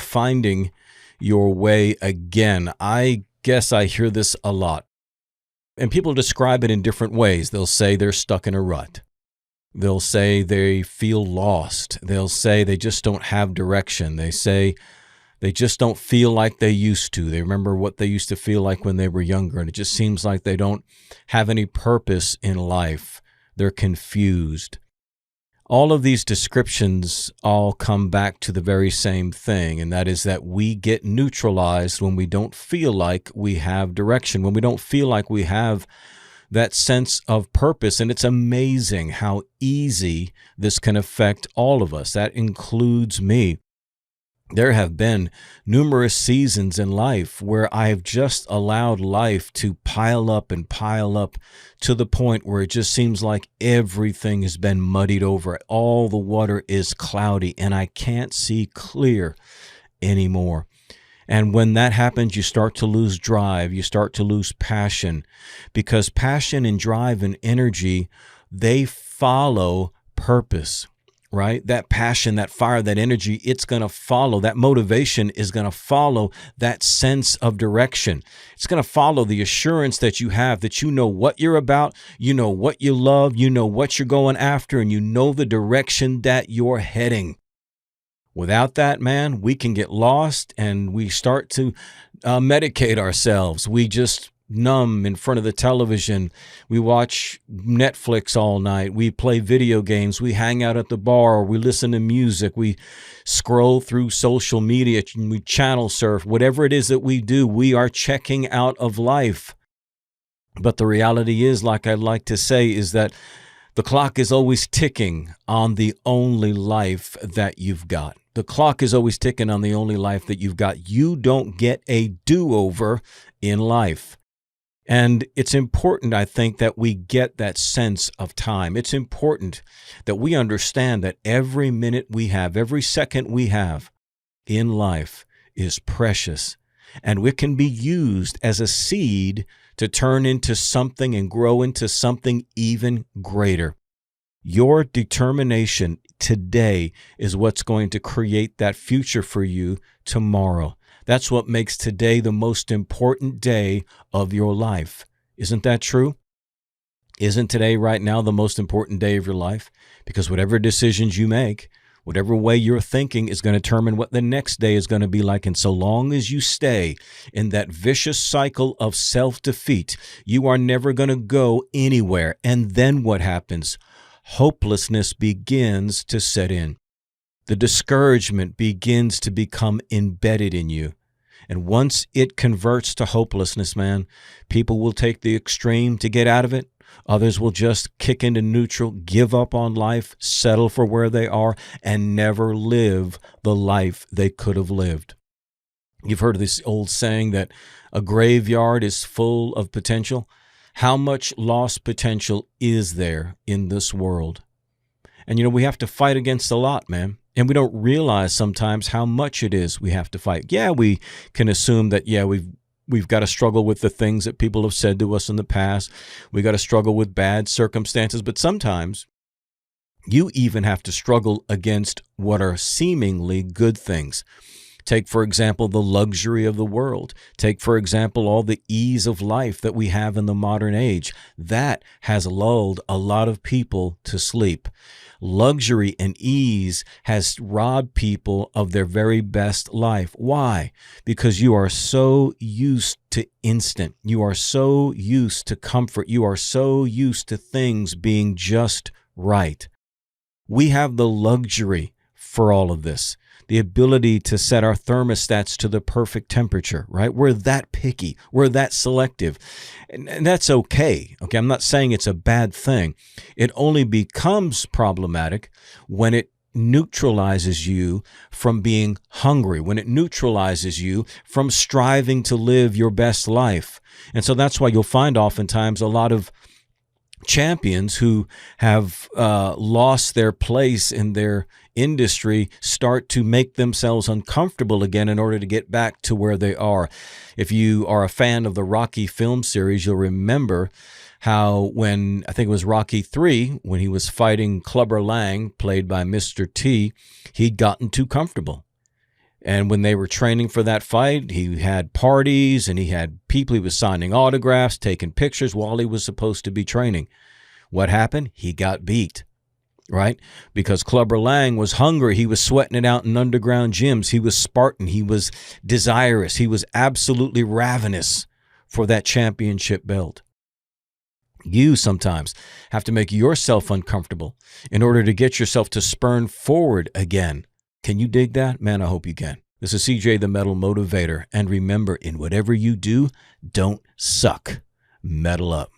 finding your way again. I guess I hear this a lot. And people describe it in different ways. They'll say they're stuck in a rut. They'll say they feel lost. They'll say they just don't have direction. They say they just don't feel like they used to. They remember what they used to feel like when they were younger, and it just seems like they don't have any purpose in life. They're confused. All of these descriptions all come back to the very same thing, and that is that we get neutralized when we don't feel like we have direction, when we don't feel like we have that sense of purpose. And it's amazing how easy this can affect all of us. That includes me. There have been numerous seasons in life where I have just allowed life to pile up to the point where it just seems like everything has been muddied over. All the water is cloudy and I can't see clear anymore. And when that happens, you start to lose drive, you start to lose passion, because passion and drive and energy, they follow purpose. Right? That passion, that fire, that energy, it's going to follow. That motivation is going to follow that sense of direction. It's going to follow the assurance that you have, that you know what you're about, you know what you love, you know what you're going after, and you know the direction that you're heading. Without that, man, we can get lost and we start to medicate ourselves. We just numb in front of the television. We watch Netflix all night. We play video games. We hang out at the bar. We listen to music. We scroll through social media. We channel surf. Whatever it is that we do, we are checking out of life. But the reality is, like I like to say, is that the clock is always ticking on the only life that you've got. The clock is always ticking on the only life that you've got. You don't get a do-over in life. And it's important, I think, that we get that sense of time. It's important that we understand that every minute we have, every second we have in life is precious. And it can be used as a seed to turn into something and grow into something even greater. Your determination today is what's going to create that future for you tomorrow. That's what makes today the most important day of your life. Isn't that true? Isn't today right now the most important day of your life? Because whatever decisions you make, whatever way you're thinking is going to determine what the next day is going to be like. And so long as you stay in that vicious cycle of self-defeat, you are never going to go anywhere. And then what happens? Hopelessness begins to set in. The discouragement begins to become embedded in you. And once it converts to hopelessness, man, people will take the extreme to get out of it. Others will just kick into neutral, give up on life, settle for where they are, and never live the life they could have lived. You've heard of this old saying that a graveyard is full of potential. How much lost potential is there in this world? And, we have to fight against a lot, man. And we don't realize sometimes how much it is we have to fight. Yeah, we can assume that, we've got to struggle with the things that people have said to us in the past. We got to struggle with bad circumstances. But sometimes you even have to struggle against what are seemingly good things. Take, for example, the luxury of the world. Take, for example, all the ease of life that we have in the modern age. That has lulled a lot of people to sleep. Luxury and ease has robbed people of their very best life. Why? Because you are so used to instant. You are so used to comfort. You are so used to things being just right. We have the luxury for all of this. The ability to set our thermostats to the perfect temperature, right? We're that picky. We're that selective. And that's okay. Okay, I'm not saying it's a bad thing. It only becomes problematic when it neutralizes you from being hungry, when it neutralizes you from striving to live your best life. And so that's why you'll find oftentimes a lot of champions who have lost their place in their industry start to make themselves uncomfortable again in order to get back to where they are. If you are a fan of the Rocky film series, you'll remember how when, I think it was Rocky III, when he was fighting Clubber Lang, played by Mr. T, he'd gotten too comfortable. And when they were training for that fight, he had parties and he had people. He was signing autographs, taking pictures while he was supposed to be training. What happened? He got beat, right? Because Clubber Lang was hungry. He was sweating it out in underground gyms. He was Spartan. He was desirous. He was absolutely ravenous for that championship belt. You sometimes have to make yourself uncomfortable in order to get yourself to spurn forward again. Can you dig that? Man, I hope you can. This is CJ the Metal Motivator. And remember, in whatever you do, don't suck. Metal up.